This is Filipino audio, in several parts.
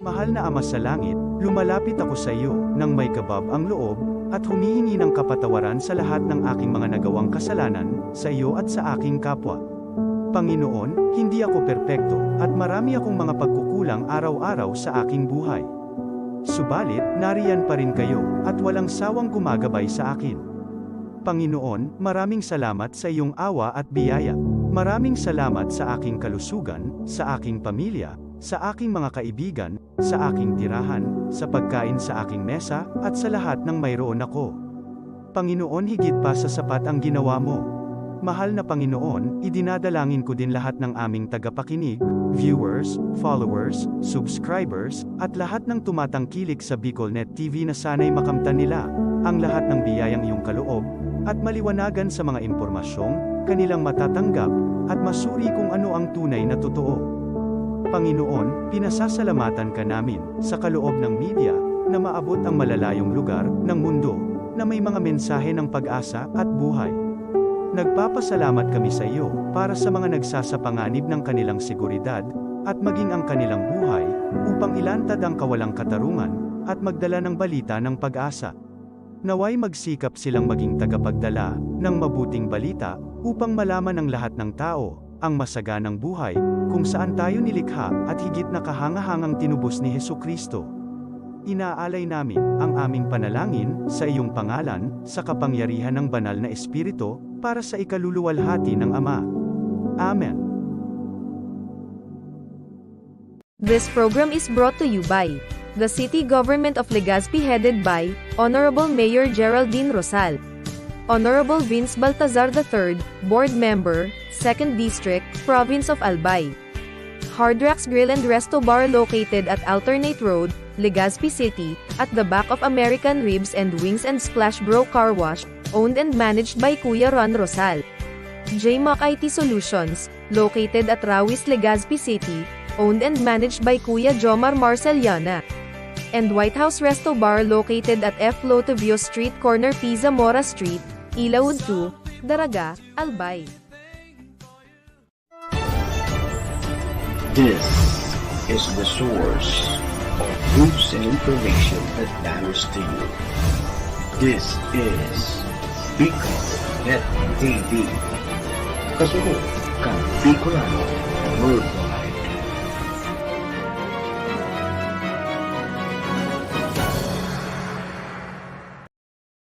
Mahal na Ama sa langit, lumalapit ako sa iyo, nang may kabab ang loob, at humihingi ng kapatawaran sa lahat ng aking mga nagawang kasalanan, sa iyo at sa aking kapwa. Panginoon, hindi ako perpekto, at marami akong mga pagkukulang araw-araw sa aking buhay. Subalit, nariyan pa rin kayo, at walang sawang gumagabay sa akin. Panginoon, maraming salamat sa iyong awa at biyaya. Maraming salamat sa aking kalusugan, sa aking pamilya, sa aking mga kaibigan, sa aking tirahan, sa pagkain sa aking mesa, at sa lahat ng mayroon ako. Panginoon, higit pa sa sapat ang ginawa mo. Mahal na Panginoon, idinadalangin ko din lahat ng aming tagapakinig, viewers, followers, subscribers, at lahat ng tumatangkilik sa BicolNet TV na sana'y makamtan nila ang lahat ng biyayang iyong kaloob, at maliwanagan sa mga impormasyong kanilang matatanggap, at masuri kung ano ang tunay na totoo. Panginoon, pinasasalamatan ka namin sa kaloob ng media na maabot ang malalayong lugar ng mundo na may mga mensahe ng pag-asa at buhay. Nagpapasalamat kami sa iyo para sa mga nagsasapanganib ng kanilang seguridad at maging ang kanilang buhay upang ilantad ang kawalang katarungan at magdala ng balita ng pag-asa. Naway magsikap silang maging tagapagdala ng mabuting balita upang malaman ng lahat ng tao ang masaganang buhay kung saan tayo nilikha at higit na kahangahangang tinubos ni Hesukristo. Inaalay namin ang aming panalangin sa iyong pangalan sa kapangyarihan ng banal na Espiritu para sa ikaluluwalhati ng Ama. Amen. This program is brought to you by the City Government of Legazpi headed by Honorable Mayor Geraldine Rosal, Honorable Vince Baltazar III, Board Member, 2nd District, Province of Albay. Hardrax Grill and Resto Bar located at Alternate Road, Legazpi City, at the back of American Ribs and Wings and Splash Bro Car Wash, owned and managed by Kuya Ron Rosal. JMAC IT Solutions, located at Rawis, Legazpi City, owned and managed by Kuya Jomar Marceliana. And White House Resto Bar located at F. Lotavio Street Corner Pisa Mora Street, Ilaud 2, Daraga, Albay. This is the source of news and information that matters to you. This is BicolNet TV. Kasunod kang Bicolano Worldwide.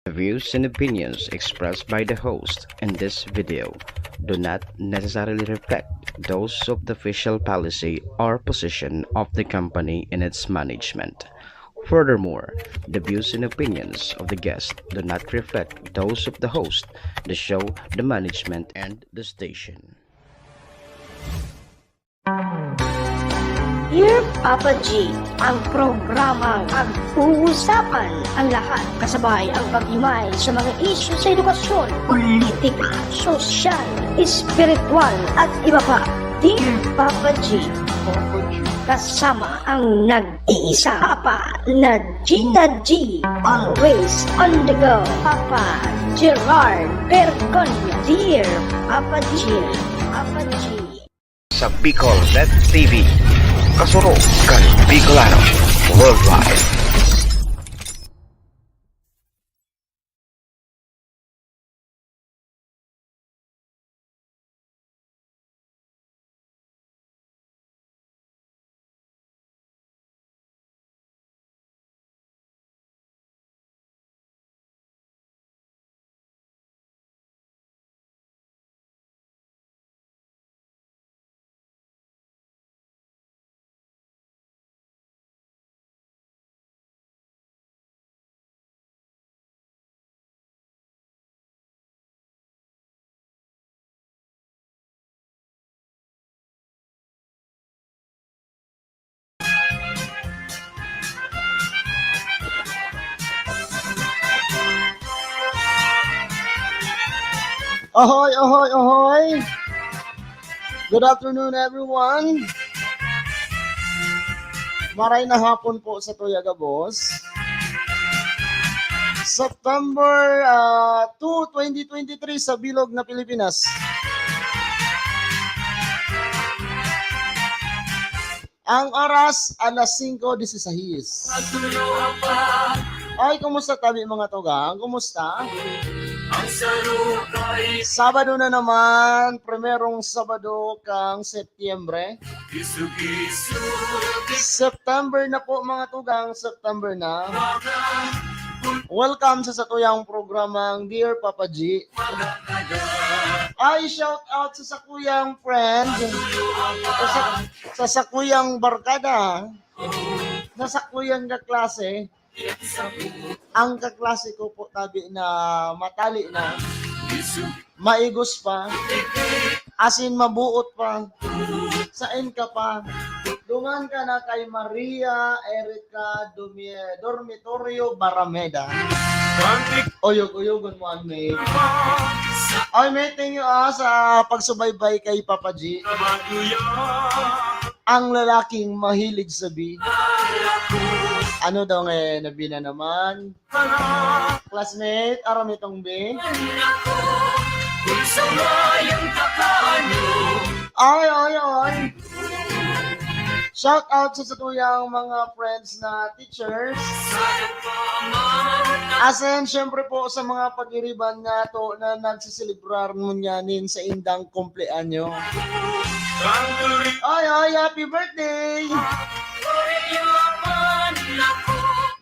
The views and opinions expressed by the host in this video do not necessarily reflect those of the official policy or position of the company and its management. Furthermore, the views and opinions of the guest do not reflect those of the host, the show, the management, and the station. Dear Papa G, ang programang pag-uusapan ang lahat kasabay ang pag-imay sa mga isyu sa edukasyon, politika, sosyal, espiritual at iba pa. Dear Papa G, kasama ang nag-iisa Papa na Gina G, always on the go, Papa Gerard Bergonya. Dear Papa G, Papa G. Sa BicolNet TV, kasunod kang Bicolano Worldwide. Ahoy, ahoy, ahoy! Good afternoon, everyone! Maray na hapon po sa Tuyaga Boss. September 2, 2023 sa Bilog na Pilipinas. Ang oras, alas 5:16. Ay, kumusta tabi mga tugang? Kumusta? Sabado na naman, primerong Sabado kang Setyembre. September na po mga tugang, September na. Welcome sa satuyang programang Dear Papa G. Ay, shout out sa sakuyang friend, sa sakuyang barkada, sa sakuyang kaklase. Ang kaklase ko po tabi na matali na, maigos pa, asin mabuot pa, sain ka pa, dungan ka na kay Maria Erica Dormitorio Barameda. Uyog-uyogon mo ang mate. Ay, mate, thank you sa pagsubaybay kay Papa G. Ang lalaking mahilig sabi. Ano daw ngayon, nabi na naman? Classmate, aram itong B. Ay. Shout out sa satuyang mga friends na teachers. Asen, syempre po sa mga pag-iriban nga to na nagsiselebrar mo nyanin sa indang kumpleanyo. Ay, happy birthday!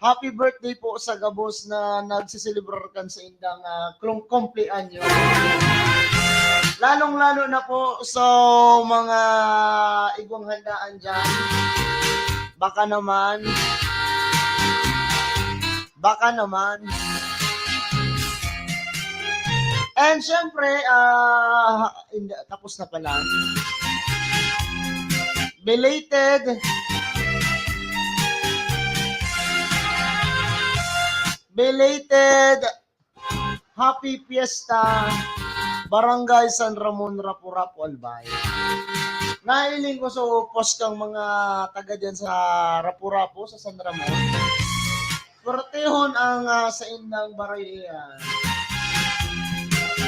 Happy birthday po sa gabos na nagsiselebrar kan sa indang kumpleanyo. Lalong-lalo na po sa mga igwang handaan dyan. Baka naman. And syempre, tapos na pala. Belated Happy Fiesta Barangay San Ramon, Rapu-Rapu, Albay. Nailing ko sa post kang mga taga dyan sa Rapu-Rapu, sa San Ramon. Pertehon ang sa indang barayan.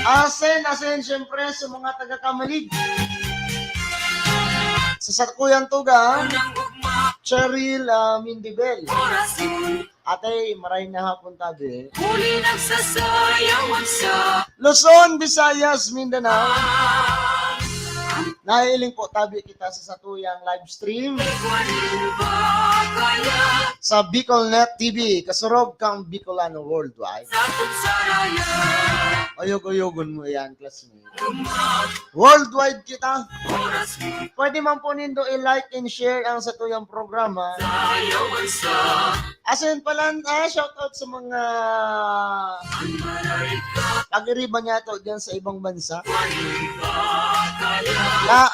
Asen, syempre sa mga taga Kamalig. Sa Sakuyang Tuga, Cheryl Mindibel. Ate, maray na hapon tabi. Luzon, Visayas, Mindanao. Nahiling po tabi kita sa satuyang live stream sa Bicolnet TV, kasurog kang Bicolano worldwide. Ayog-ayogon mo yan, classmate. Worldwide kita. Pwede man po nindo i-like and share ang satuyang programa. Asin pala, shout out sa mga pag-iriban niya to dyan sa ibang bansa.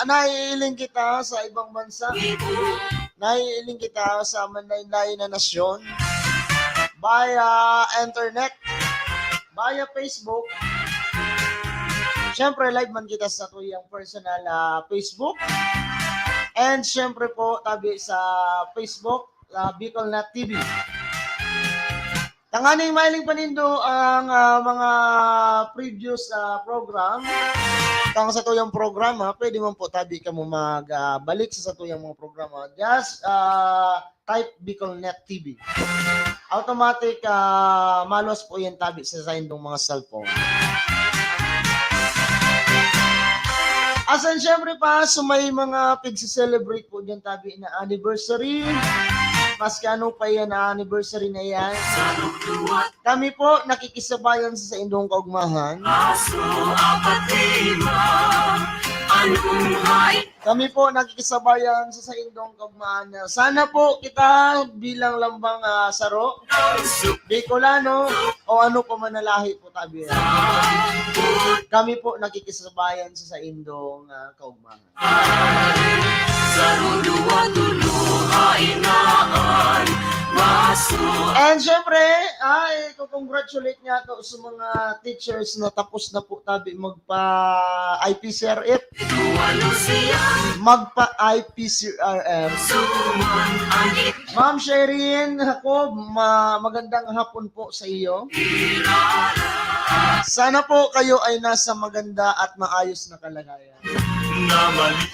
Naiiling kita sa ibang bansa. Naiiling kita sa manlain-lain na nasyon. Via internet. Via Facebook. Siyempre, live man kita sa tuyang personal Facebook. And siyempre po, tabi sa Facebook, Bicolnet TV. Tanganing mailing panindo ang mga previous program. Kang sa tuyang programa, pwede man po tabi ka mo magbalik sa tuyang mga programa. Just type Bicolnet TV. Automatic malos po yan tabi sa indong mga cellphone. Asan syempre pa, may mga pag-celebrate po dyan tabi na anniversary. Maski ano pa yan na anniversary na yan. Kami po nakikisabayan sa indong kaugmahan. Kami po nakikisabayan sa indong kaugmahan. Sana po kita bilang lambang saro, Bicolano, o ano pa manalahi po tabi. Kami po nakikisabayan sa indong kaugmahan. And syempre, congratulate niya to sa mga teachers na tapos na po tabi magpa-IPCRF. Magpa-IPCRF. Ma'am Sherin, ako, magandang hapon po sa iyo. Sana po kayo ay nasa maganda at maayos na kalagayan.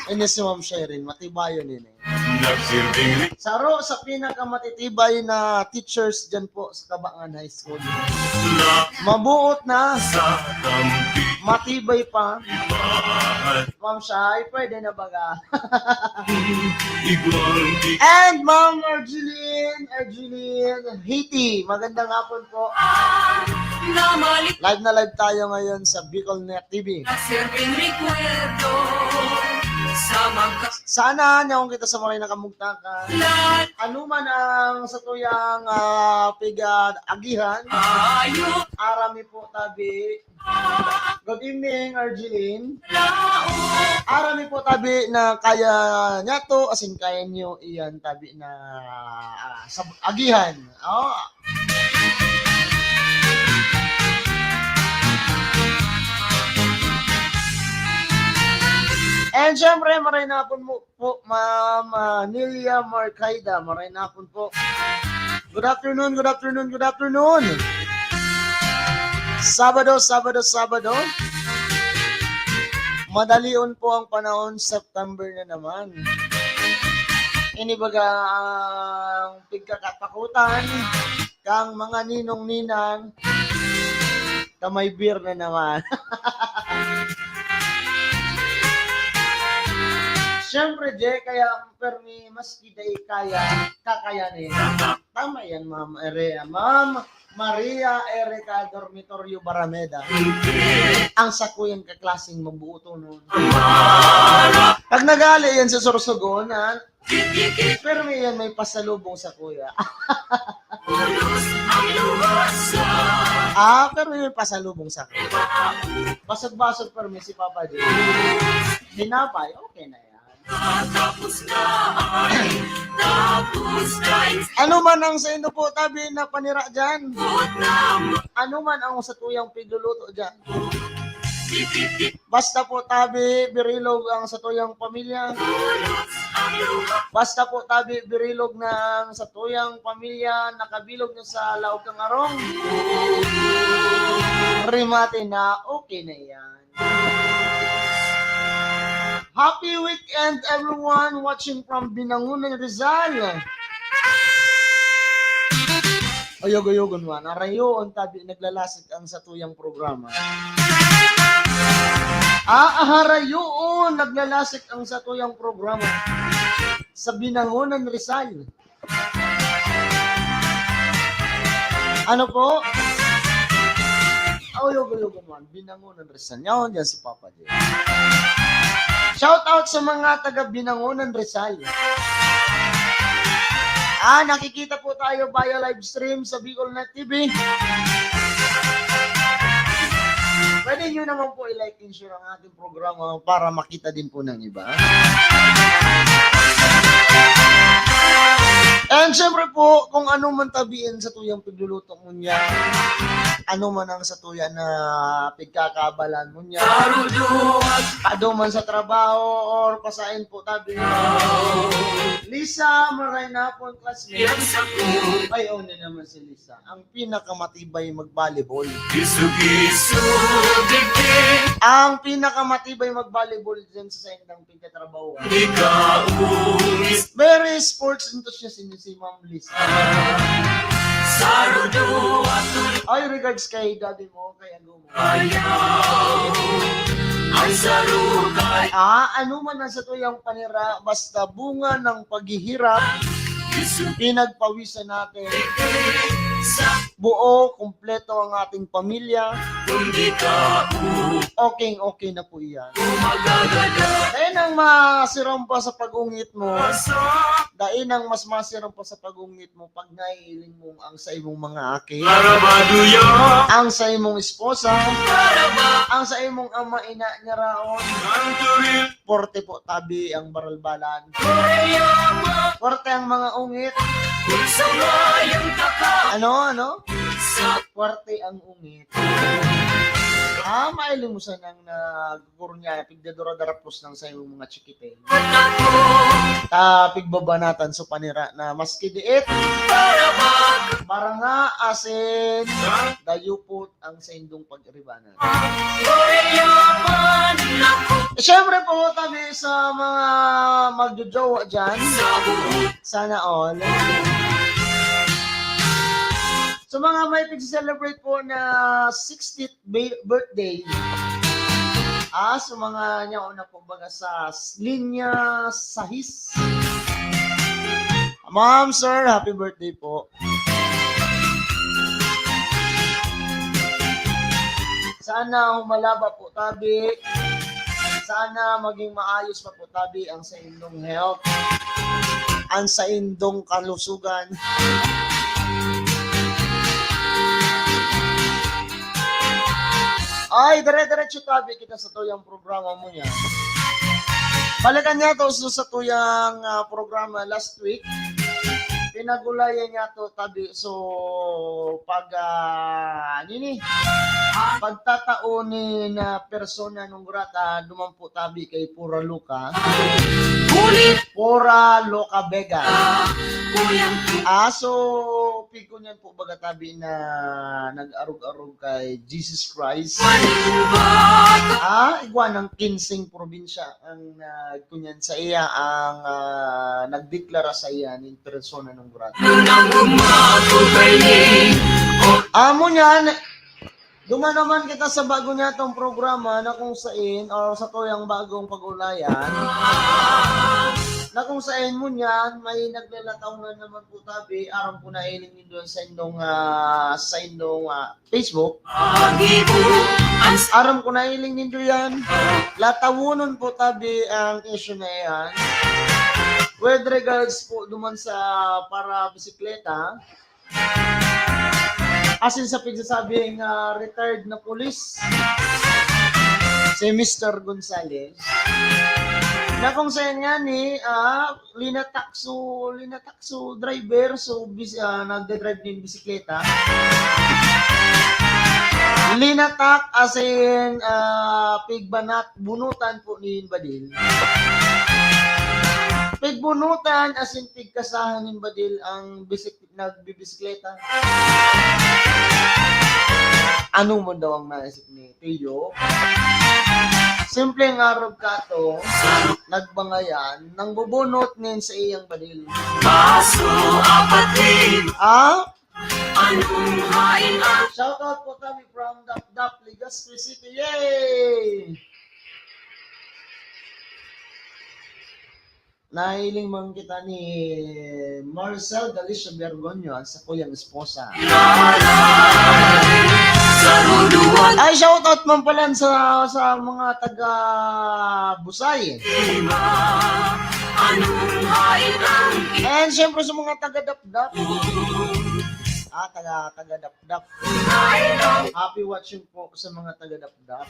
Ini si Ma'am Sherin, matibayo nini. Saro sa pinakamatitibay na teachers dyan po sa Kabangan High School. Mabuot na, matibay pa. Ma'am Shai, pwede na baga. And Ma'am Argeline Haiti, magandang hapon po. Live na live tayo ngayon sa Bicol Net TV. Sana niyong kita sa maray nakamugtakan. Ano man ang satuyang piga-agihan, arami po tabi. Good evening, Argeline. Arami po tabi na kaya niya to, asin kaya niyo iyan tabi na sa agihan. Oh. And syempre, maray na po, Ma'am Nilia Marcaida. Maray na po. Good afternoon. Sabado. Madalion po ang panahon, September na naman. Inibaga ang pigkakatakutan, kang mga ninong-ninang, kamay beer na naman. Siyempre, Je, kaya permi maski day kaya kakayanin. Tama yan, Ma'am Erea. Ma'am Maria Erika Dormitorio Barameda. Ang sakuyan kaklaseng mabuto nun. Pag nagali yan sa Sorsogon, permi yan may pasalubong sa kuya. Pero may pasalubong sa kuya. Basag-basag permi si Papa J. Hinapay, okay na yan. Ano man ang sa inyo po tabi na panira dyan? Ano man ang sa tuyang pigluluto dyan? Basta po tabi birilog ang sa tuyang pamilya. Basta po tabi birilog ng sa tuyang pamilya, nakabilog nyo sa laog ng arong. Rimate na okay na yan. Happy weekend, everyone watching from Binangonan, Rizal. Ayog-ayogon man. Arayon, tabi naglalasik ang satuyang programa. Harayon, naglalasik ang satuyang programa sa Binangonan, Rizal. Ano po? Ayog-ayogon man. Binangonan, Rizal. Yan, dyan si Papa J. Shout out sa mga taga Binangonan, Rizal. Nakikita po tayo via live stream sa Bicol Net TV. Pwede nyo naman po i-like and share ang ating programa para makita din po ng iba. And syempre po, kung ano man tabiin sa tuyang pigluluto mo niya, ano man ang satuyan na pigkakabalan mo niya, ado man sa trabaho or pasain po tabi. Lisa, maray na po ang classmate. Ay, na naman si Lisa. Ang pinakamatibay mag-volleyball. Ang pinakamatibay mag-volleyball dyan sa sendang pigkatrabaho. Very sports enthusiast si Ma'am Lisa. Ay, regards kay daddy mo, kay ano mo. Ano man ang sa tuyang panira, basta bunga ng paghihirap, pinagpawisan natin. Buo, kumpleto ang ating pamilya. Okay na po yan. Dahil nang masiram pa sa pag-ungit mo, dahil nang mas masiram pa sa pag-ungit mo, pag naiiling mo ang sa imong mga aki, ang sa imong esposa, ang sa imong ama ina niya raon, porte po tabi ang baralbalan, porte ang mga ungit. Ano? Puwerte ang ungit. mailing mo sa nang nagkukurunya, pigdadura-darapos ng sa iyong mga chikite. Pigbabanatan so panira na maski diit, maranga asin, dayupot ang sa indong pag-iribanan. Siyempre po, tabi sa mga magjojowa dyan, sana all. So mga may pag-celebrate po na 60th birthday, so mga niya una po baga sa linya sahis. Ma'am, sir, happy birthday po. Sana humalaba po tabi. Sana maging maayos pa po tabi ang sa indong health, ang sa indong kalusugan. Ay, dire-diretso tabi kita sa tuyang programa mo niya. Balikan niya to sa tuyang programa last week. Pinagulayan niya to tabi so pag pagtataon na persona nung grata dumampo tabi kay Pura Luca. Pura Luca Vega. So pigo niyan po baga tabi na nag-arog-arog kay Jesus Christ. Igwa ng 15 probinsya ang kunyan sa iya ang nagdeklara sa iya ng persona nung grata. Amo niyan, duma naman kita sa bago niya tong programa na kung saan or sa tuyang bagong pag-ulayan na kung saan mo niyan may naglalataw na naman po tabi aram ko na iling din doon sa indong Facebook. Aram ko na iling din doon yan. Latawunon po tabi ang issue na yan. With regards po duman sa para bisikleta, asin sa pigsasabing retired na police, si Mr. Gonzales, na kung saan nga ni linatakso driver, so nagde-drive din bisikleta, linatak asin pigbanat, bunutan po ni Badil. Pigbunutan asin pigkasahan ni Badil ang nagbibisikleta. Ano mo daw ang naisip ni Tiyo? Simpleng araw ka to, nagbangayan, nang bubunot nin sa iyang Badil. Anong hain ang... Shoutout po kami from Dap Legazpi City. Yay! Nahiling man kita ni Marcel Galicia Bergonio sa kuyang esposa. Ay, shoutout man pala sa mga taga Busay. And syempre sa mga taga Dapdap. Taga Dapdap. Happy watching po sa mga taga Dapdap.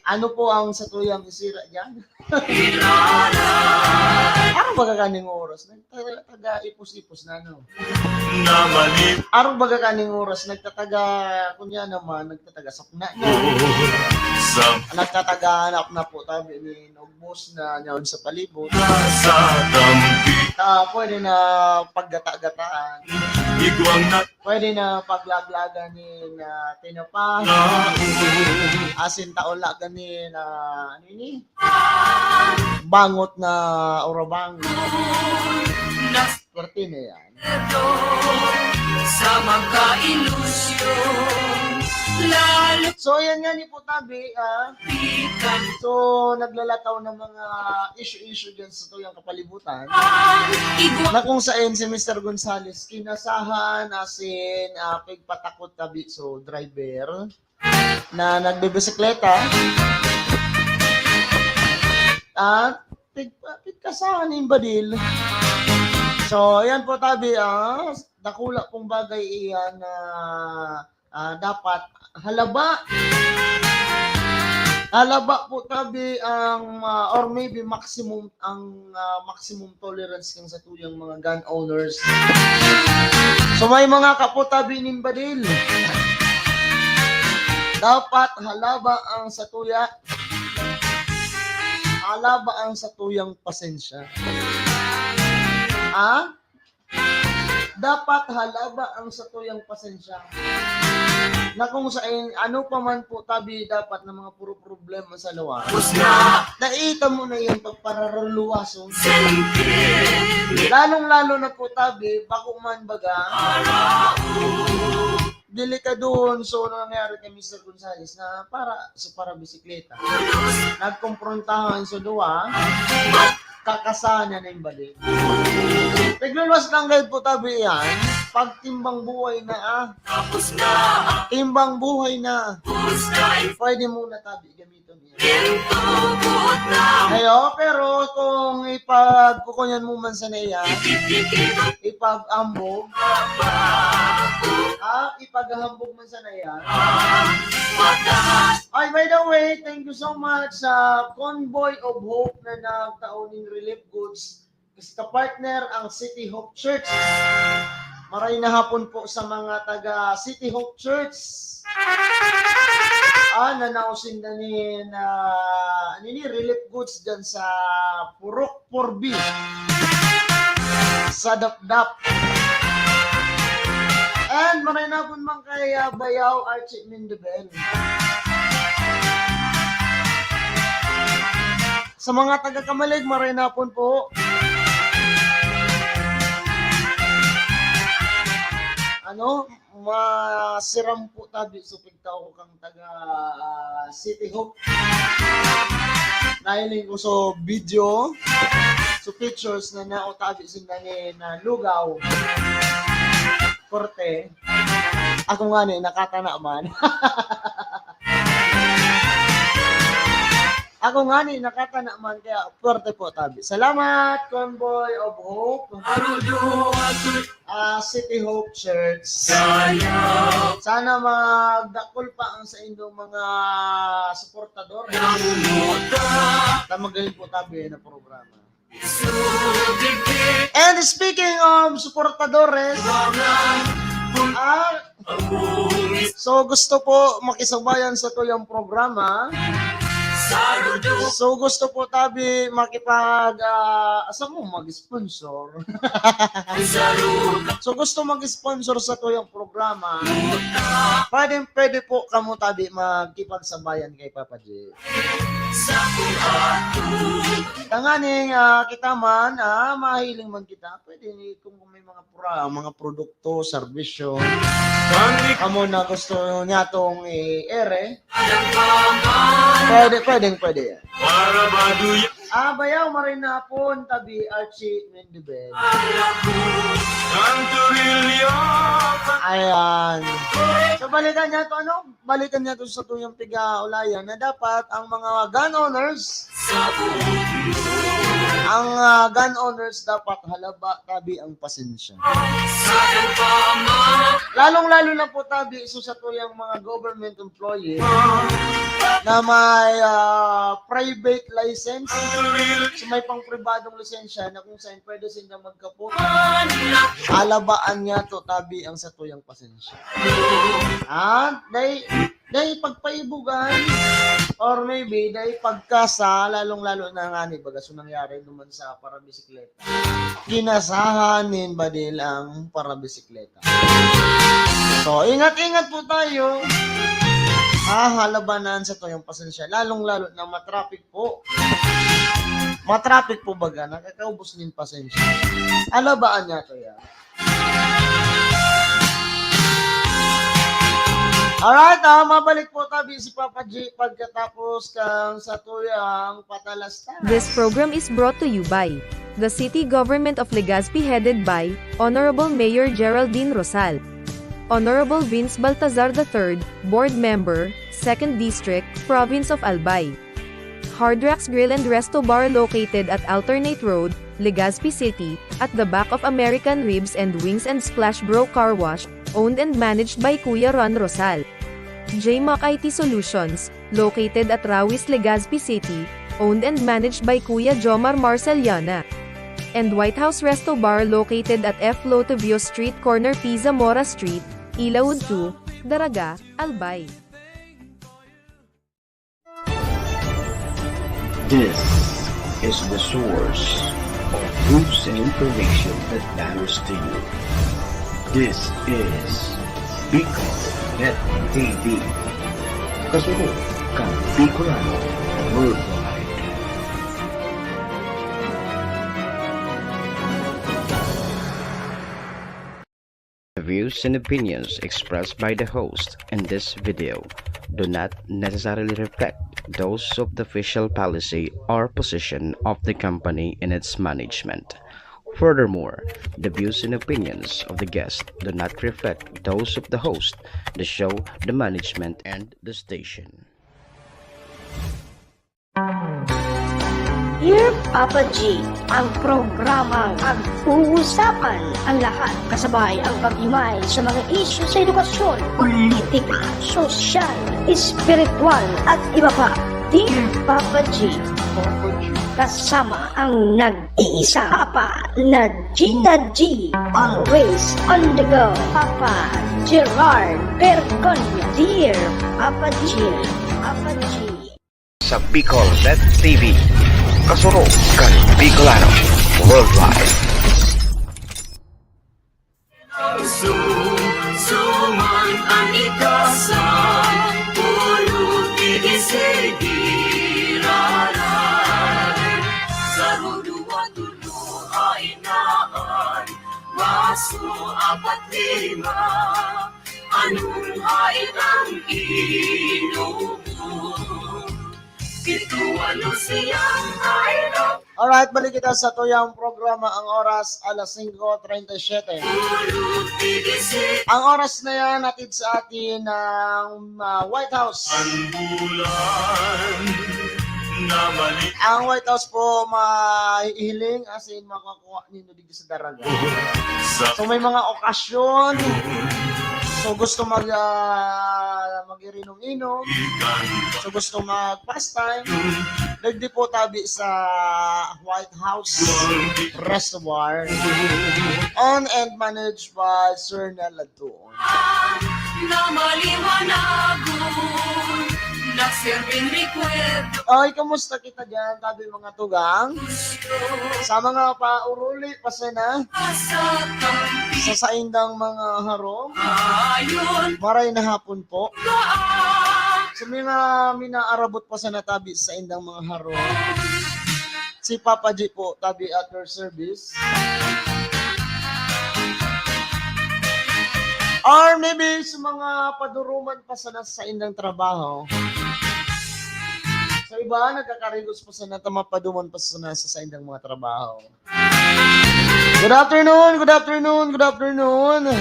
Ano po ang sa tuyang isira dyan? Araw baga kaning oras? Nagtataga ipos-ipos na no? Araw baga kaning oras? Nagtataga, kunya naman, nagtataga sakna na. Nagtataga hanap na po tabi ni Nobos na nyaon sa palibot. Pwede na paggata-gataan. Pwede na paglaglagan ni tinapa. Asin taula gani na ano ini? Bangot na orabang. Pwerte na yan. Sa magka-ilusyon. So yan nga ni po tabi. So naglalataw ng mga issue dyan sa tuyang kapalibutan. Na kung saan si Mr. Gonzales kinasahan asin pigpatakot tabi so driver na nagbibisikleta at pigkasahan yung Badil. So yan po tabi nakula pong bagay iyan na dapat halaba po tabi ang or maybe maximum tolerance kang sa tuyang mga gun owners. So may mga kapotabi nin Badil. Dapat halaba ang satuya. Halaba ang satuyang pasensya. Dapat halaba ang satuyang pasensya. Na kung sa ano pa man po tabi dapat na mga puro problema sa luwa. Naita mo na yung pagpararuluwason. Lalong-lalo na po tabi, bako man baga. Dili ka doon. So, nangyari kay Mr. Gonzales na para bisikleta. Nagkomprontahan sa duwa. Kakasana na yung balik. Nagluluwas lang guys po tabi yan. Pag timbang buhay na timbang buhay na. Pwede muna tabi gamitin yan. Ayo, pero kung ipagkukunyan mo man sa naiya, ipag-ambog, ipag-ahambog man sa naiya. Ay, by the way, thank you so much sa Convoy of Hope na nagtauning relief goods. Partner ang City Hope Church. Maray na hapon po sa mga taga City Hope Church. Nanausin na ni relief goods dyan sa Purok 4B. Sa Dapdap. And maray na hapon man kay Bayaw Archie Mindebel. Sa mga taga Kamalig, maray na hapon po. Masiram po tabi so pigtao ko kang taga City Hope. Nahiling ko so video, so pictures na nautabi sila na lugaw, korte. Ako nga nakatana man. Ako nga nakatana man kaya korte po tabi. Salamat, Convoy of Hope. City Hope Church. Sana magdakol pa ang sa inyong mga suportador. Magaling po tabi na programa. And speaking of suportadores, so gusto po makisabayan sa tuyang programa. So gusto po tabi asa mo mag-sponsor. So gusto mag-sponsor sa tuyong programa. Pwede po kamo tabi magkipagsabayan kay Papa J. Tanganing kita man, mahiling man kita, pwede kung may mga produkto, serbisyo. Kamo na gusto niya tong ere. Pwede yan. Bayaw marin na po tabi Archie Mendibel. Ayan. So balikan niya to sa tuyong piga-ulayan na dapat ang mga gun owners dapat halaba tabi ang pasensya. Lalong-lalo na po tabi sa tuyang mga government employee na may private license, so may pang-pribadong lisensya na kung saan pwede sila magkapot. Alabaan niya to tabi ang sa tuyang pasensya. Dahil pagpaibugan or maybe dahil pagkasa, lalong-lalo na nga ni baga so nangyari naman sa parabisikleta. Kinasahanin ba din ang parabisikleta? So, ingat-ingat po tayo. Halabanan sa tuyong pasensya. Lalong-lalo na matraffic po. Matraffic po baga, nakakaubos din pasensya. Alabaan niya to yan. Alright, mabalik po tabi si Papa G pagkatapos kang sa tuyang patalastas. This program is brought to you by the City Government of Legazpi headed by Honorable Mayor Geraldine Rosal, Honorable Vince Baltazar III, Board Member, 2nd District, Province of Albay. Hard Rocks Grill and Resto Bar located at Alternate Road, Legazpi City, at the back of American Ribs and Wings and Splash Bro Car Wash, owned and managed by Kuya Ron Rosal. JMAC IT Solutions, located at Rawis, Legazpi City, owned and managed by Kuya Jomar Marceliana. And White House Resto Bar located at F. Lotavio Street Corner Pisa Mora Street, Ilaud 2, Daraga, Albay. This is the source of news and information that matters to you. This is Bicol.TV. Kasunod kang Bicolano Worldwide. The views and opinions expressed by the host in this video do not necessarily reflect those of the official policy or position of the company and its management. Furthermore, the views and opinions of the guest do not reflect those of the host, the show, the management, and the station. Dear Papa G, ang programang Pag-uusapan ang lahat kasabay ang pag-imay sa mga isyu sa edukasyon, politika, sosyal, espiritual at iba pa. Dear Papa G, kasama ang nag-iisa Papa na Gina G, always on the go, Papa Gerard Bergonya. Dear Papa G, Papa G. Sa Bicol.TV, kasunod kang Bicolano Worldwide. Suman ang ikasan, pulong igisigiraran. Sa rudua tulo ay naan, maso apat lima, anong ay ang inumo? Ito ano siyang ay no? Alright, balik kita sa tuyang programa. Ang oras, alas 5:37. Ang oras na yan, natid sa atin ng White House. Ang White House po mahihiling as in makakuha nino dito sa daraga. So may mga okasyon. So gusto mag-irinom-inom. So gusto mag-pastime. Nagdi po tabi sa White House Reservoir. Owned and managed by Sir Nelato. Na maliwanagon, nagsirbing rekwerdo. Ay, kamusta kita dyan, tabi mga tugang? Sa mga pauruli, pasena, Sa tampi sa saindang mga harong, ayon maray na hapon po. kaan. Sa mga minaarabot pa sa natabi sa indang mga harong, si Papa G po, tabi at your service. Or maybe sa mga paduruman pa sa nasa indang trabaho. Sa iba, nagkakarigos pa sa natamapaduman pa sa nasa sa indang mga trabaho. Good afternoon, good afternoon, good afternoon.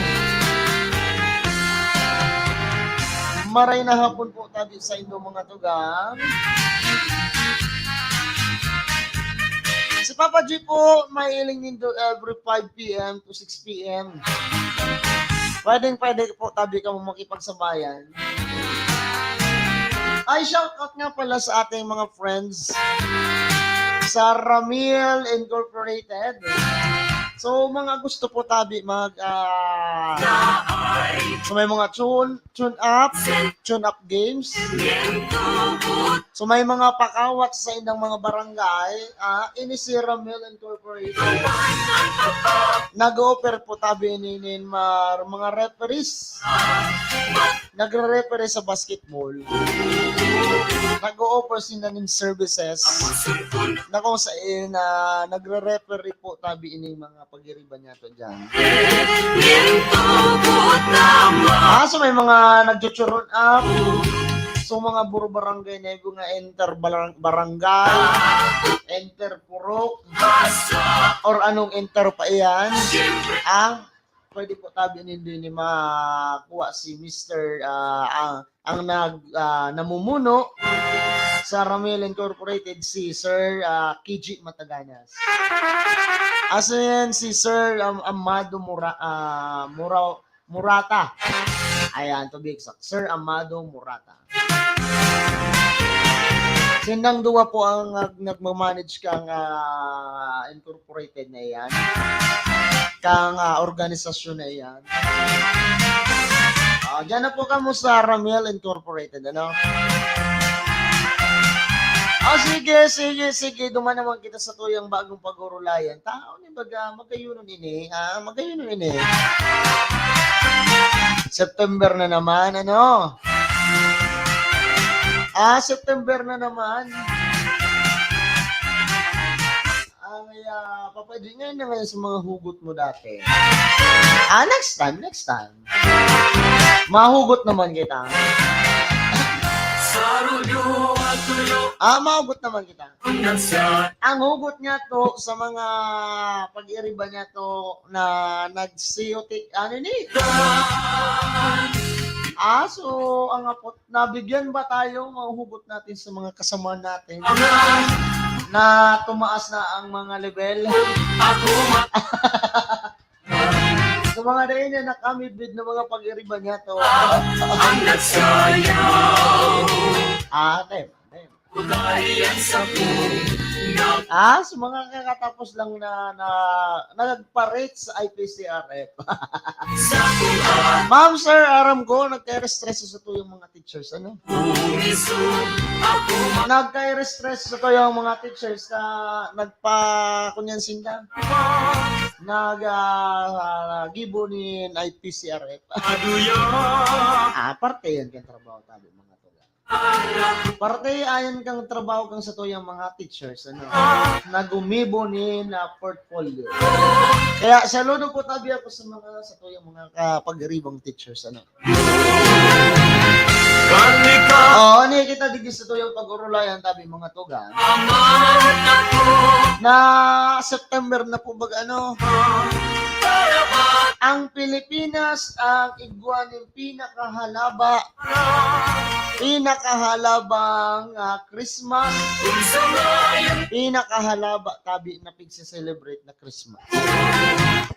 Maray na hapon po tabi sa indong mga tugang. Si Papa G po, may iling nindo every 5 p.m. to 6 p.m. Pwede po tabi ka mo makipagsabayan. Ay, shoutout nga pala sa ating mga friends sa Ramil Incorporated. So, mga gusto po tabi so may mga tune up games. So, may mga pakawat sa indang mga barangay. Ini si Ramil Incorporated. Nag-offer po tabi ninin mga referees. Nagre-referee sa basketball. Nag-o-offer sila ng services na kung saan nagre-referee po tabi ini mga pag-iriban niya to dyan. So may mga nag-churon up. So mga buro barangay na yung nga enter barangay, enter purok, or anong enter pa iyan. Pwede po tabi hindi ni makuha si Mr. Ang namumuno sa Ramil Incorporated, si Sir Kiji Mataganas. As in, si Sir Amado Murata. Ayan, to be exact. Sir Amado Murata. Sindang duwa po ang nagmamanage kang incorporated na yan. Kang organisasyon na yan. Diyan na po kamo sa Ramil Incorporated, ano? Sige. Duman naman kita sa tuyang bagong pag-urulayan. Tao ni baga, magayunon ini. Magayunon ini. September na naman, ano? September na naman. Papadingay na ngayon sa mga hugot mo dati. Next time. Mahugot naman kita. Sarulo at tulo Mahugot naman kita. nagsa Ang hugot niya to sa mga pag-iriba niya to na nag-COT, so ang apot, nabigyan ba tayo mga hugot natin sa mga kasama natin na tumaas na ang mga level? ako Sa mga rin na nakamibid ng mga pag-iriba niya to. ang nagsayaw. Time. Ugalian sa puno Sa mga kakatapos lang na nagpa-rate sa IPCRF. sa kuha. Ma'am, sir, aram ko, nagka-restress sa to yung mga teachers, ano? Pumiso ako Nagka-restress sa to yung mga teachers na nagpa-kunyansin ka. Nag-gibo ni IPCRF. maduya. Parte yan kang trabaho tabi mga to. Parte ayon kang trabaho kang sa to yung mga teachers, ano? Nagumibo ni na portfolio. Kaya saludo ko tabi ako sa to yung mga kapag-iribang teachers, ano? Kanika Ni kita digis sa to yung pag-urulayan tabi mga tuga. aman ako Na September na po ano? para ba Ang Pilipinas ang igwaning pinakahalabang Christmas, kung samayan pinakahalaba tabi na pigse-celebrate na Christmas.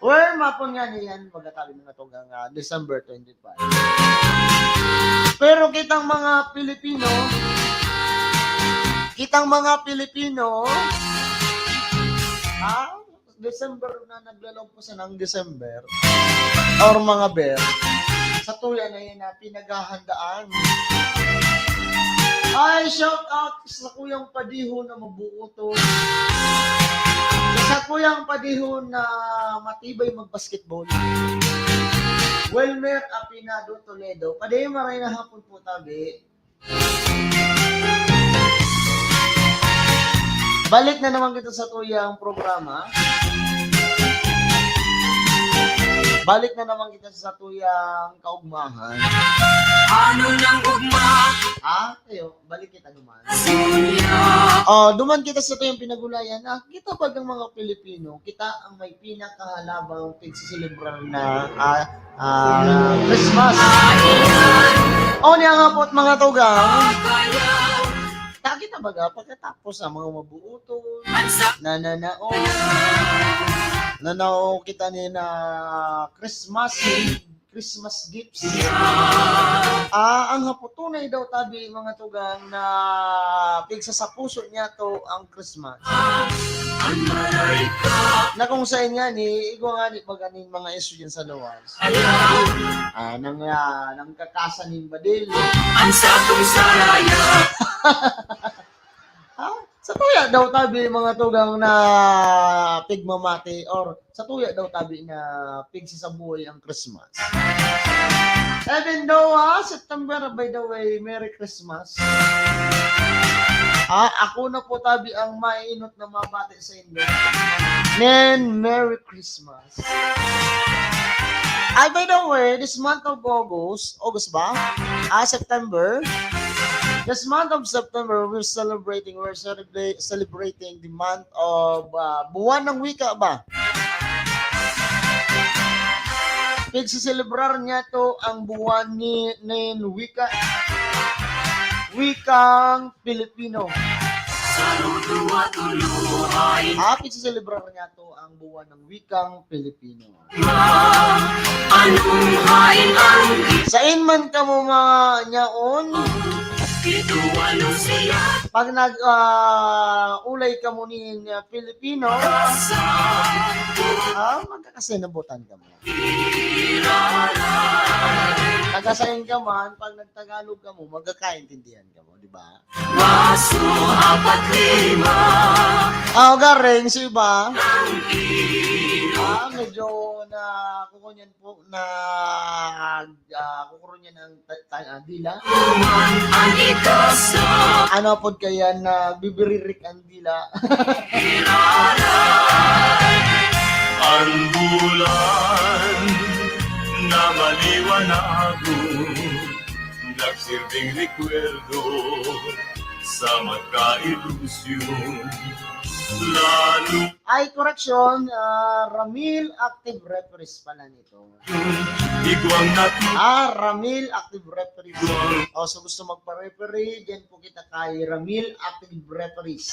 Where mapon nga niyan magatabi mga tugang December 25. Pero kitang mga Pilipino, December na naglalog po sa ng December or mga bear, sa tuya na yun na pinaghahandaan. Ay, shout out sa Kuyang Padiho na mabuo to. Sa Kuyang Padiho na matibay mag-basketball. Wilmer Apinado Toledo. Paday maray na hapon po tabi. Balik na naman kita sa tuyang programa. Balik na naman kita sa tuyang kaugmahan. ano nang ugma Kayo, balik kita duman. sunya. Duman kita sa tuyang pinagulayan. Kita ba ang mga Pilipino, kita ang may pinakahalabang pagsisilibrar na Christmas. Niya nga po't mga tugang. Kita baga pagkatapos ang mga mabuuton, nanao kita ni na Christmas gifts. Ang haputunay daw tabi mga tugang na pigsa sa puso niya to ang Christmas. Na kung sa inyo ni igwa nga ni maganing mga estudyante sa luwas. Nang kakasanin badil. Ang sakong saraya Sa tuya daw tabi mga tugang na pigmamati or sa tuya daw tabi na pigsisabuhay ang Christmas. Even though September, by the way, Merry Christmas. Ako na po tabi ang mainot na mabati sa inyo. Then, Merry Christmas. By the way, this month of August ba? September. This month of September, we're celebrating the month of buwan ng wika ba? Pagsiselebrar niya to ang buwan ni wikang Pilipino. Pagsiselebrar niya to ang buwan ng wikang Pilipino. anong hain ang Sa inman ka mo mga nyaon, Ito ano siya Pag ulay ka mo ni Pilipino, magkakasinabutan ka mo. Tagasayin ka man, pag nagtagalog ka mo, magkakaintindihan ka mo, di ba? Waso 4-5 Garing, si iba, medyo na kukunyan po na kukunyan ng dila. Ang ikasa Ano po kaya na bibiririk ang dila? Ang bulan na maliwanago nagsilbing rekwerdo sa magka-ilusyon lalo Ay, correction, Ramil Active Referees pala nito. igwang natuwang Ramil Active Referees. So gusto magpa-referee, dyan po kita kay Ramil Active Referees.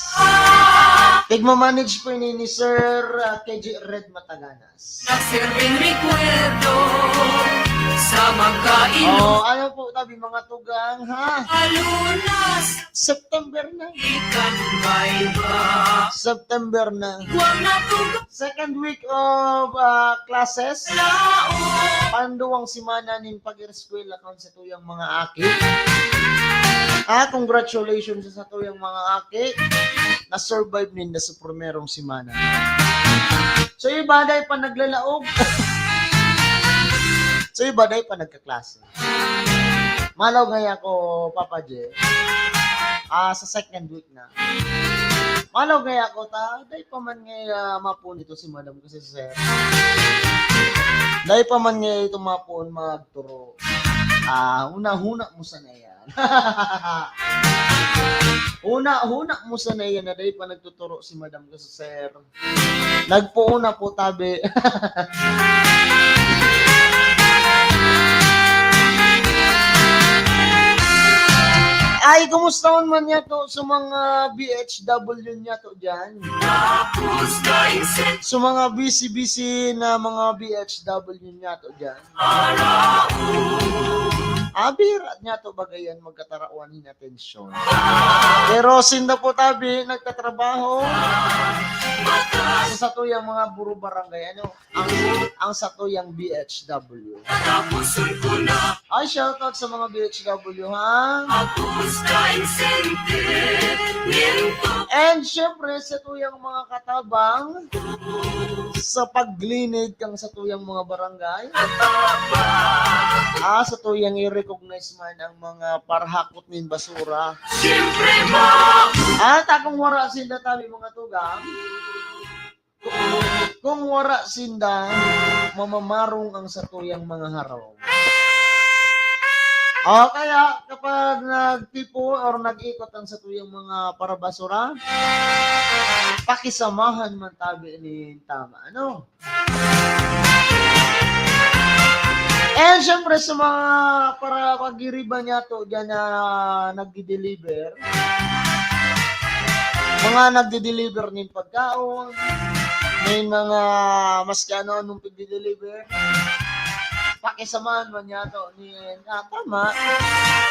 Tigma-manage po ni Sir KJ Red Mataganas. nagsilbing rekwerdo sa magka-ilusyon Ano po tabi mga tugang, ha? lunas September na. ikan may ba September na. igwang natuwang Second week of classes. Panduwang simana nin pag-eskwela kan sa tuyang mga aki. Congratulations sa tuyang mga aki. Na-survive nin na sa primerong simana. So iba dahil pa naglalaog. So iba dahil pa nagkaklase. Malaw ngaya ko, Papa J. Sa second week na. Malaw ngaya ko dahil pa man ngaya mapun ito si Madam kasi sir. Dahil pa man ngaya ito mapun magturo. Una-huna mo sana yan. Una-huna mo sana yan na dahil pa nagtuturo si Madam kasi sir. Nagpuuna po tabi. Ay, kumusta man niya to sa mga BHW niya to dyan? tapos daing set Sa mga busy-busy na mga BHW niya to dyan? Birat niya to bagayan magkatarawan ni atensyon. Pero sinda po tabi, nagtatrabaho sa satuyang mga buro barangay. Ang satuyang BHW. tapusun ko na Ay, shoutout sa mga BHW, ha? tapos daing sentimiento And syempre, sa tuyang mga katabang, sa paglinig kang sa tuyang mga barangay, sa tuyang i-recognize man ang mga parhakot nin basura. siyempre Kung wara sinda tabi mga tugang, kung wara sinda, mamamarong ang sa tuyang mga haraw. Kaya kapag nagtipo or nag-ikot ang sa tuyang mga parabasura, pakisamahan man tabi ni tama. Ano? And syempre sa mga para pagiriba niya to dyan na nagdi-deliver, mga nagdi-deliver nin pagkaon, may mga maski anong pagdi-deliver, pakisamahan man niya to ni tama,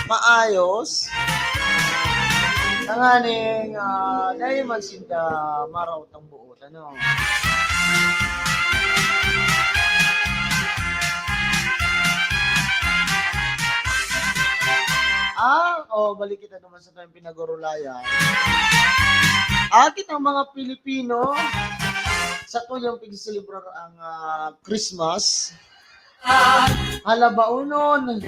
maayos, nanganing dahil man sinda maraw tang buot, ano. Balik kita naman sa tayong pinagurulayan. Kitang mga Pilipino, sa tuyang pagsiselebrar ang Christmas, halabaunon.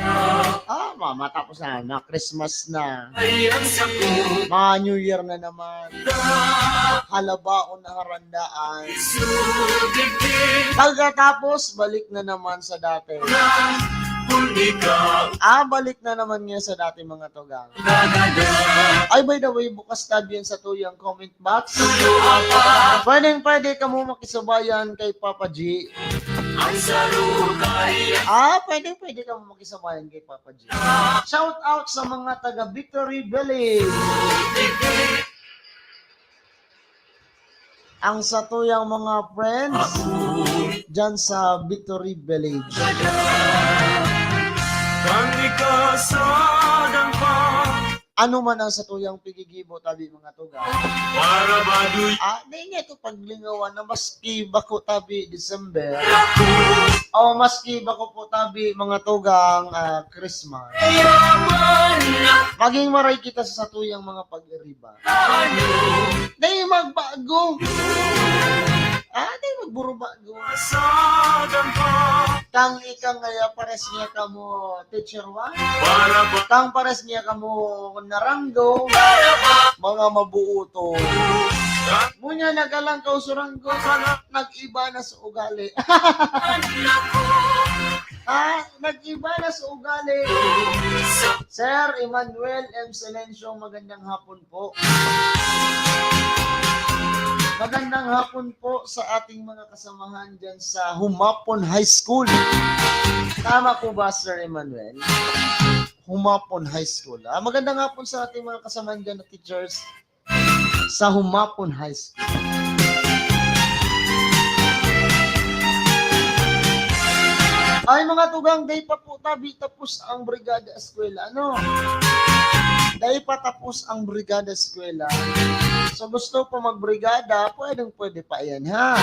Matapos na Christmas na. ay ang sakot Mga New Year na naman. Halabaon na harandaan. subigin Pagkatapos, balik na naman sa dati. kung ikaw Balik na naman niya sa dati mga tugang. gagada Ay, by the way, bukas tabi yan sa tuyang comment box. apa Pwede ka mo makisabayan kay Papa G. ang sarukay Pwede ka mo makisabayan kay Papa G. Shout out sa mga taga Victory Village. Ang satuyang mga friends dyan sa Victory Village. kang ikasadang pa ano man ang satuyang pigigibo tabi mga tugang. Para baduy Di nga ito paglingawan na maski bako tabi December, o maski bako po tabi mga tugang Christmas. yaman na Maging maray kita sa satuyang mga pag-iriba. ano Di magbago. Di magburubago. sa dampa. Kang ikang ngaya pares niya ka mo teacher one. Para ba Kang pares niya ka mo naranggo. Mga mabuuto. Munya nagalang ka usuranggo. Nag-iba na sa ugali. Nag-iba na sa ugali. Sir Emmanuel M. Silencio, magandang hapon po. Magandang hapon po sa ating mga kasamahan dyan sa Humapon High School. Tama po ba, Sir Emmanuel? Humapon High School. Magandang hapon sa ating mga kasamahan dyan na teachers sa Humapon High School. Ay mga tugang, day pa po tabi tapos ang Brigada Eskwela. Day pa tapos ang Brigada Eskwela. So gusto po magbrigada, pwede pa yan ha.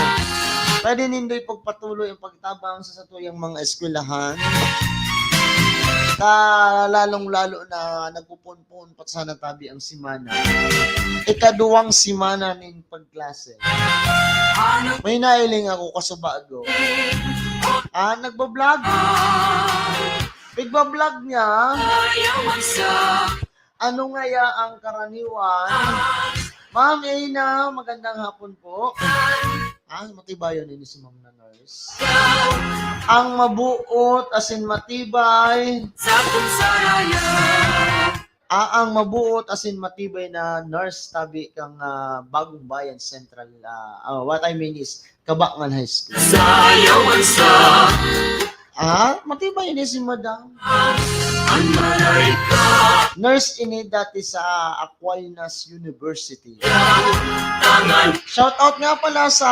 Pwede nindo'y pagpatuloy ang pagtabang sa satuyang mga eskwelahan. Lalong-lalo na nagpupunpun pat sana tabi ang simana. Ikaduwang simana nin pagklase. May nailing ako kasubago. Nagbablog. Bigbablog niya. Ano nga ya ang karaniwan? Ma'am Ina, magandang hapon po. Matibayan ini si Ma'am na nurse. Ang mabuot asin matibay. sa punsaraya Ang mabuot asin matibay na nurse tabi kang Bagong Bayan Central. What I mean is Kabakan High School. sayawan sa Matibay ini si Madam. ang maray ka Nurse ini dati sa Aquinas University. tangan Shout out nga pala sa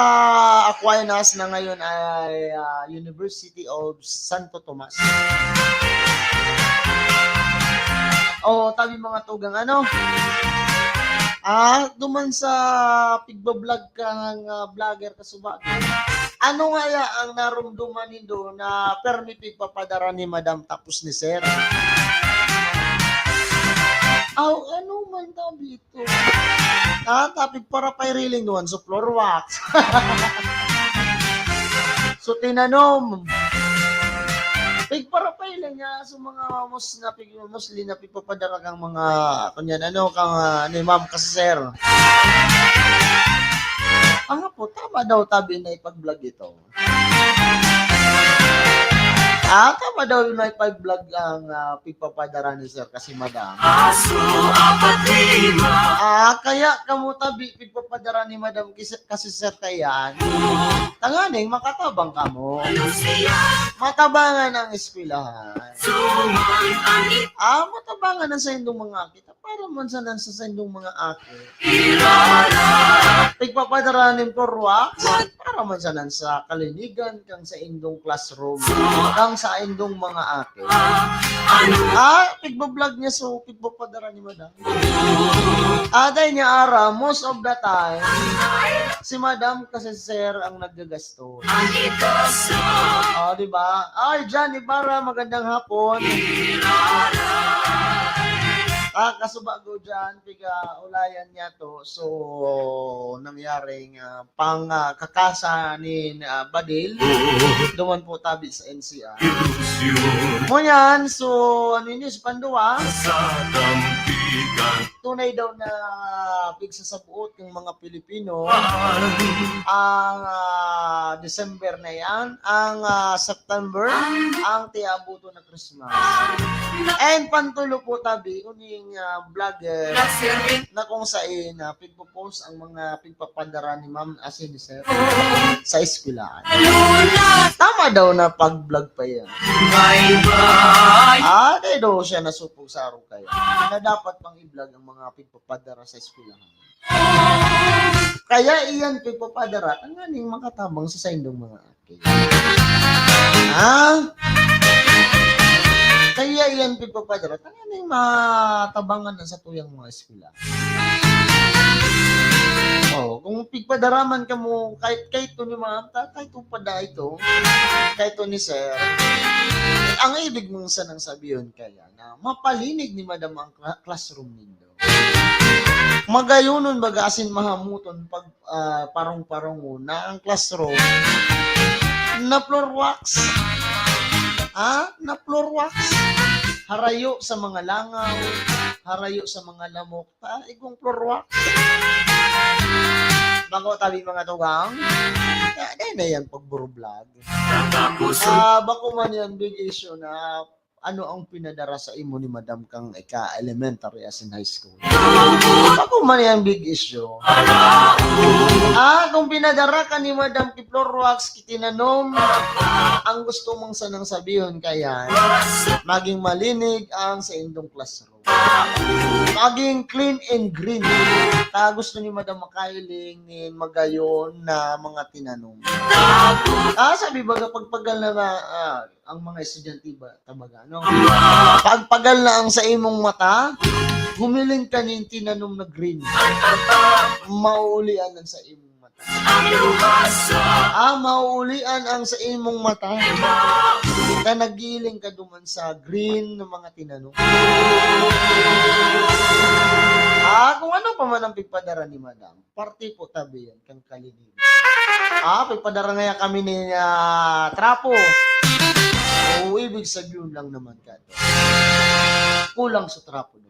Aquinas na ngayon ay University of Santo Tomas. Tabi mga tugang duman sa pigbablog kang vlogger kasuba. Ano nga ya ang narumduman nindo na permi pigpapadara ni Madam tapos ni Sir? Ano man tabi ito? Tapig para pa riling doon sa floor wax. So tinanom. Pig para pa ilan niya sa mga Muslim na pigpapadara kang mga kanyan kang ni Ma'am kasi Sir. Po, tama daw tabi na ipag-vlog ito. Tama daw na ipag-vlog ang pigpapadara ni Sir kasi Madam. aso 4-5 Kaya kamo tabi pigpapadara ni Madam kasi Sir kayan. Tanganing makatabang kamo. siya Matabangan ang eskwelahan. suman ang Matabangan ang sa indong mga kita. Para man sa indong mga aki. irara Pigpapadara ni Porwa. Para man sa kalinigan kang sa indong classroom. Kang sa indong mga aki. ano Pigbablog niya so pigpapadara ni Madam. Dahil niya most of the time, si Madam kasi Sir ang naggagasto. ang ikaso Diba? Jan Ibarra, magandang hapon. Kasubago dyan, piga-ulayan niya to. So, nangyaring kakasa ni Badil. Duman po tabi sa NCR. ilusyon Mo yan, so, si Pandua, sa dampigan tunay daw na pigsasabuot ng mga Pilipino. Ang December na yan, ang September, ang tiabuto na Christmas. And pantulo po tabi, uning vlogger na kung saan pigpo-post ang mga pigpapadara ni Ma'am asin ni Sir sa eskwelahan. Tama daw na pag-vlog pa yan. bye-bye Kaya daw siya nasupog sa araw kaya na dapat pang i-vlog ang mga pigpapadara sa eskwelahan. Kaya iyan pigpapadara, ang ganing makatabang sa indong mga aki. Kaya iyan pagpapadara, tangan matabangan na sa tuyang mga eskwela. Oh, kung pigpadaraman ka mo, kahit to ni ma'am, kahit to pada ito, kahit to ni sir, ang ibig mong sanang sabihin kaya na mapalinig ni madam ang classroom nindo. Magayunon baga asin mahamuton pag parong-parong na ang classroom na floor wax. Na floor wax. Harayo sa mga langaw, harayo sa mga lamok, igong floor wax. Bako tabi mga tugang, dahil na yan pagburo-vlog. Bako man yan big issue na ano ang pinadara sa imo ni madam kang ika-elementary as in high school. Bako man yan big issue. Kung pinadara ka ni madam ki floor wax, kitinanom, ang gusto mong sanang sabihin kaya, maging malinig ang sa indong classroom. Maging clean and green. Gusto ni madam makailing magayon na mga tinanong. Sabi baga pagpagal na ang mga estudyante ba tabaga, no? Pagpagal na ang sa imong mata, humiling ka nin tinanong na green. Mauulian ang sa imong mata. Mauulian ang sa imong mata. Na nagiling ka duman sa green ng mga tinanong. Kung ano pa man ang pigpadara ni madam, parte po tabi yan, kang kaligid. Pigpadara ngaya kami ni trapo. Ibig sabihin lang naman ka. Kulang sa trapo.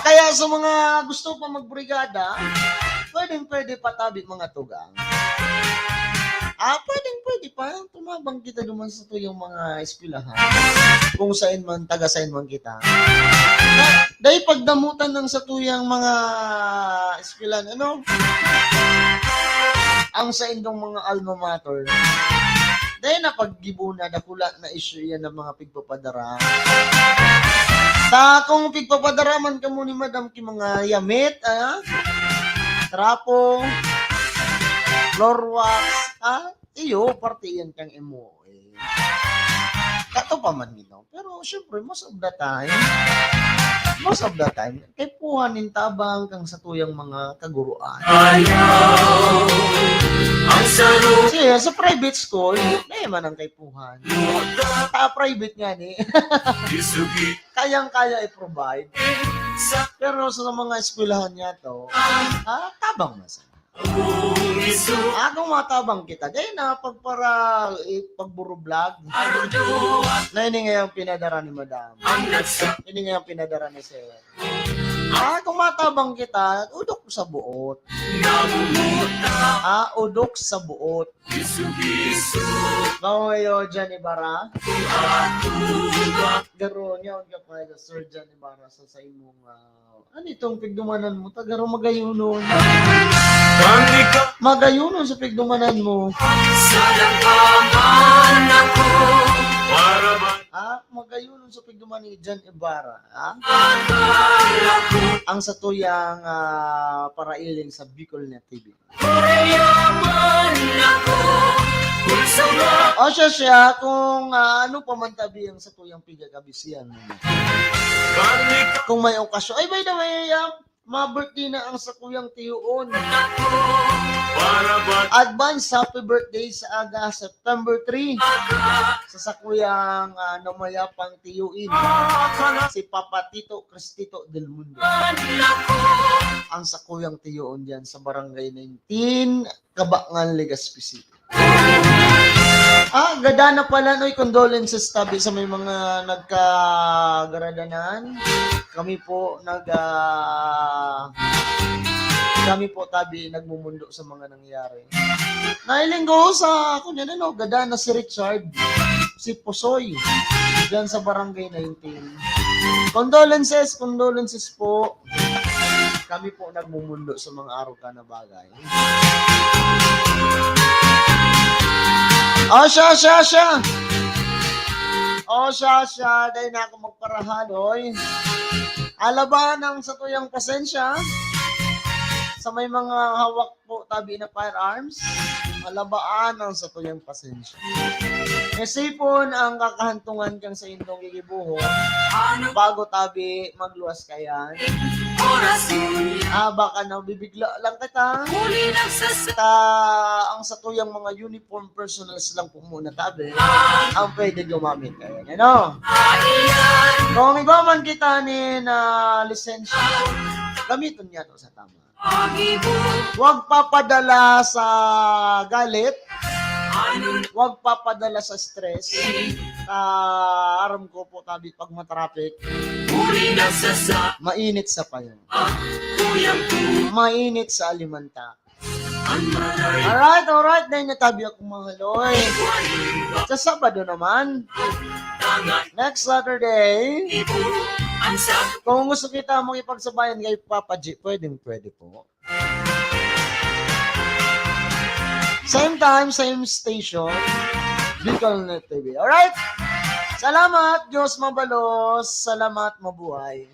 Kaya sa mga gusto pa magbrigada, pwede patabi mga tugang. Pwede pa. Tumabang kita duman sa tuyong mga eskwelahan. Kung saan man, taga-saan man kita. Dahil pagdamutan ng sa tuyang mga eskwelahan, ang sa indong mga alma mater, dahil napaggibunan na kula na issue yan ng mga pigpapadara. Kung pigpapadaraman ka mo ni madam ki mga yamit, trapo, floor wax, iyo, parte yan kang emo. Kato pa man nito. Pero syempre, most of the time, kay puhanin tabang kang sa tuyang mga kaguruan. Kasi sa private school, man ang kay puhan. Private nga ni. Kayang-kaya i-provide. Pero sa mga eskwelahan niya to, tabang na sa. Kung matabang kita, dahil na pagburo-vlog, na hindi ngayong pinadara ni madam, hindi ngayong pinadara ni sir. Kung matabang kita, udok sa buot. Udok sa buot. Ngayon, John Ibarra. Garo niya, huwag ka pa Sir John Ibarra sa imong, itong pigdumanan mo, tagaro magayunon. Magayunon sa pigdumanan mo. Magayunon sa pigduman ni John Ibarra. Ang satuyang parailing sa Bicol Net TV. Siya, kung ano pa man tabi ang satuyang pigagabisian mo. Kung may okasyon. By the way, ma-birthday na ang sakuyang tiyuon. Advance happy birthday sa aga September 3 sa sakuyang namayapang tiyuin si Papa Tito Cristito del Mundo. Ang sakuyang tiyuon diyan sa Barangay 19, Cabangan, Legazpi City. Gada na pala, condolences tabi sa may mga nagkagaradanan. Kami po tabi nagmumundo sa mga nangyari. Nailinggo sa ako niyan, gada na si Richard, si Pusoy, diyan sa Barangay 19. Condolences po. Kami po nagmumundo sa mga araw ka na bagay. Siya. Dahil na ako magparahan, Alaban ang sa tuyang pasensya. Sa may mga hawak po tabi na firearms, alabaan ang sa tuyang pasensya. Nasipon ang kakahantungan kang sa indong gigibuho bago tabi magluwas kayan. Baka na bibigla lang kita. Ang sa tuyang mga uniform personals lang po muna tabi ang pwede gumamit kayo. Ano? Kung iba man kita ni na lisensya, gamitin niya to sa tama. Huwag papadala sa galit. Huwag papadala sa stress. Aram ko po tabi pag matraffic. Mainit sa payo. Mainit sa alimanta. Alright. Dahil natabi ako mahaloy. Sa Sabado naman, next Saturday, kung gusto kita makipagsabayan kay Papa G, pwede po. Same time, same station, BicolNet TV. Alright? Salamat, Diyos mabalos. Salamat, mabuhay.